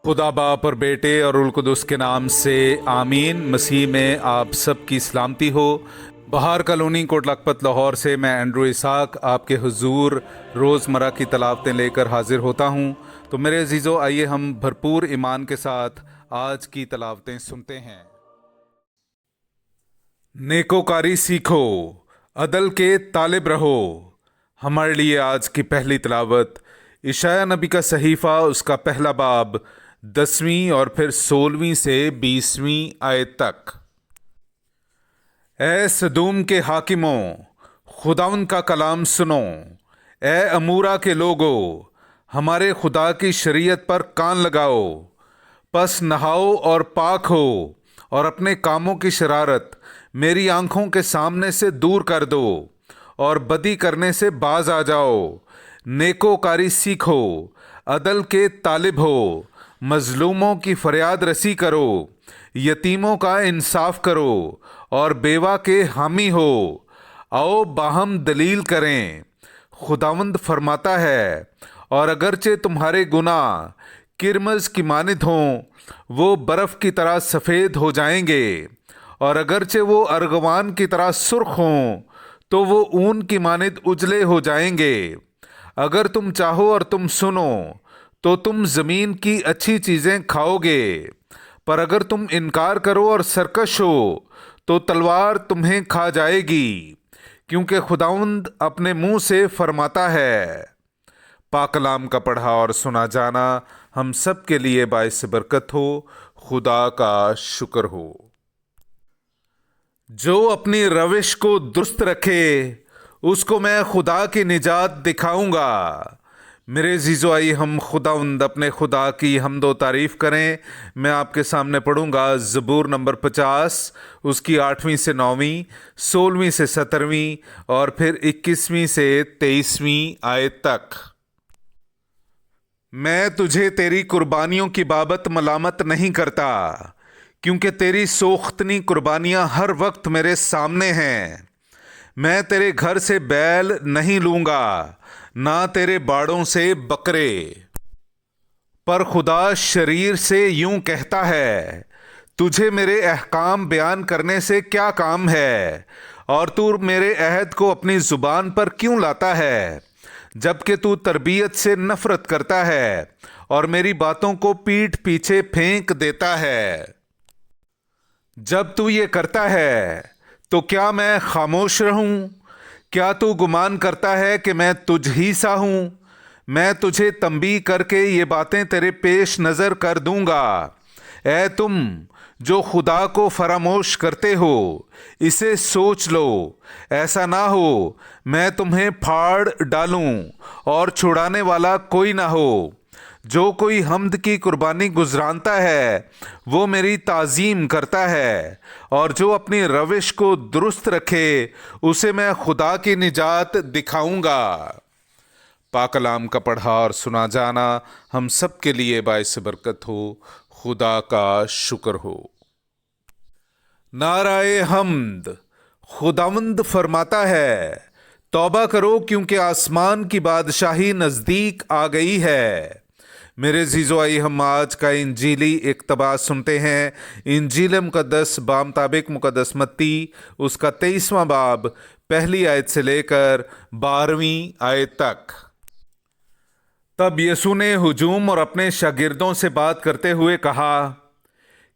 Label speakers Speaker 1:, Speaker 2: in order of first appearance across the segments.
Speaker 1: खुदा बाप और बेटे और उल कुदस के नाम से आमीन। मसीह में आप सब की सलामती हो। बहार कॉलोनी कोट लखपत लाहौर से मैं एंड्रू इसाक आपके हुजूर रोज़मर्रा की तलावतें लेकर हाजिर होता हूँ। तो मेरे अजीज़ों, आइए हम भरपूर ईमान के साथ आज की तलावतें सुनते हैं। नेकोकारी सीखो, अदल के तालिब रहो। हमारे लिए आज की पहली तलावत इशाया नबी का सहीफ़ा, उसका पहला बाब 10वीं और फिर 16वीं से 20वीं आयत तक। ए सदूम के हाकिमों, खुदावन का कलाम सुनो। ए अमूरा के लोगो, हमारे खुदा की शरीयत पर कान लगाओ। पस नहाओ और पाक हो और अपने कामों की शरारत मेरी आंखों के सामने से दूर कर दो और बदी करने से बाज आ जाओ। नेकोकारी सीखो, अदल के तालिब हो, मजलूमों की फरियाद रसी करो, यतीमों का इंसाफ करो और बेवा के हामी हो। आओ बाहम दलील करें, खुदावंद फरमाता है। और अगरचे तुम्हारे गुनाह किरमज की मानिद हों, वो बर्फ़ की तरह सफ़ेद हो जाएंगे, और अगरचे वो अर्गवान की तरह सुर्ख हों, तो वो ऊन की मानिद उजले हो जाएंगे। अगर तुम चाहो और तुम सुनो तो तुम ज़मीन की अच्छी चीज़ें खाओगे। पर अगर तुम इनकार करो और सरकश हो तो तलवार तुम्हें खा जाएगी, क्योंकि खुदावंद अपने मुंह से फरमाता है। पाक कलाम का पढ़ा और सुना जाना हम सब के लिए बाइस बरकत हो। खुदा का शुक्र हो। जो अपनी रविश को दुरुस्त रखे, उसको मैं खुदा की निजात दिखाऊंगा। मेरे अजीज़ों, आइए हम खुदावंद अपने खुदा की हमदो तारीफ़ करें। मैं आपके सामने पढ़ूंगा ज़बूर नंबर 50, उसकी 8वीं से 9वीं, 16वीं से 17वीं और फिर 21वीं से 23वीं आयत तक। मैं तुझे तेरी कुर्बानियों की बाबत मलामत नहीं करता, क्योंकि तेरी सोख्तनी कुर्बानियां हर वक्त मेरे सामने हैं। मैं तेरे घर से बैल नहीं लूंगा, ना तेरे बाड़ों से बकरे। पर खुदा शरीर से यूं कहता है, तुझे मेरे अहकाम बयान करने से क्या काम है, और तू मेरे अहद को अपनी जुबान पर क्यों लाता है, जबकि तू तरबियत से नफरत करता है और मेरी बातों को पीठ पीछे फेंक देता है। जब तू ये करता है तो क्या मैं खामोश रहूं? क्या तू गुमान करता है कि मैं तुझ ही सा हूं? मैं तुझे तंबी करके ये बातें तेरे पेश नज़र कर दूंगा। ऐ तुम जो खुदा को फरामोश करते हो, इसे सोच लो, ऐसा ना हो मैं तुम्हें फाड़ डालूं और छुड़ाने वाला कोई ना हो। जो कोई हमद की कुर्बानी गुजरानता है, वो मेरी ताज़ीम करता है, और जो अपनी रविश को दुरुस्त रखे, उसे मैं खुदा की निजात दिखाऊंगा। पाक कलाम का पढ़ा और सुना जाना हम सब के लिए बाइस बरकत हो। खुदा का शुक्र हो। नाराए हम्द। खुदावंद फरमाता है, तौबा करो, क्योंकि आसमान की बादशाही नज़दीक आ गई है। मेरे अजीज़ों, आइए हम आज का इंजीली इक़्तिबास सुनते हैं। इंजील मुक़द्दस बामुताबिक मुक़द्दस मत्ती, उसका 23वां बाब, पहली आयत से लेकर 12वीं आयत तक। तब यीशु ने हुजूम और अपने शागिर्दों से बात करते हुए कहा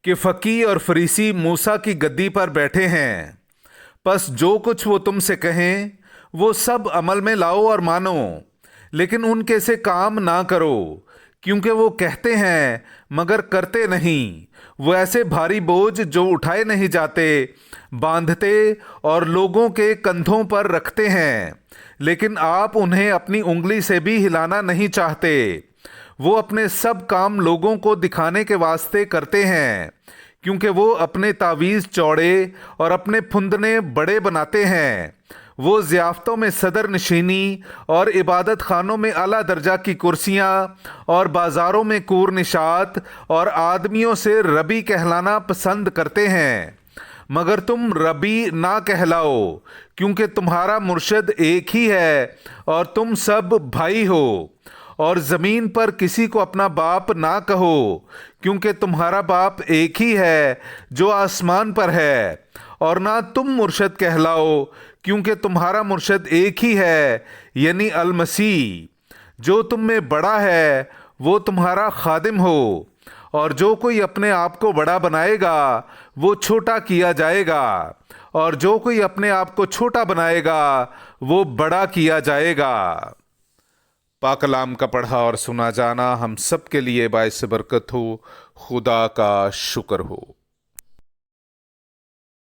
Speaker 1: कि फ़कीह और फरीसी मूसा की गद्दी पर बैठे हैं। बस जो कुछ वो तुमसे कहें, वो सब अमल में लाओ और मानो, लेकिन उनके से काम ना करो, क्योंकि वो कहते हैं मगर करते नहीं। वो ऐसे भारी बोझ जो उठाए नहीं जाते बांधते और लोगों के कंधों पर रखते हैं, लेकिन आप उन्हें अपनी उंगली से भी हिलाना नहीं चाहते। वो अपने सब काम लोगों को दिखाने के वास्ते करते हैं, क्योंकि वो अपने तावीज़ चौड़े और अपने फुंदने बड़े बनाते हैं। वो ज़ियाफ़तों में सदर नशीनी और इबादत खानों में आला दर्जा की कुर्सियाँ और बाज़ारों में कूर निशात और आदमियों से रबी कहलाना पसंद करते हैं, मगर तुम रबी ना कहलाओ, क्योंकि तुम्हारा मुर्शद एक ही है और तुम सब भाई हो। اور زمین پر کسی کو اپنا باپ نہ کہو، کیونکہ تمہارا باپ ایک ہی ہے جو آسمان پر ہے، اور نہ تم مرشد کہلاؤ، کیونکہ تمہارا مرشد ایک ہی ہے، یعنی المسیح۔ جو تم میں بڑا ہے وہ تمہارا خادم ہو، اور جو کوئی اپنے آپ کو بڑا بنائے گا وہ چھوٹا کیا جائے گا، اور جو کوئی اپنے آپ کو چھوٹا بنائے گا وہ بڑا کیا جائے گا۔ پاک کلام کا پڑھا اور سنا جانا ہم سب کے لیے باعث برکت ہو۔ خدا کا شکر ہو۔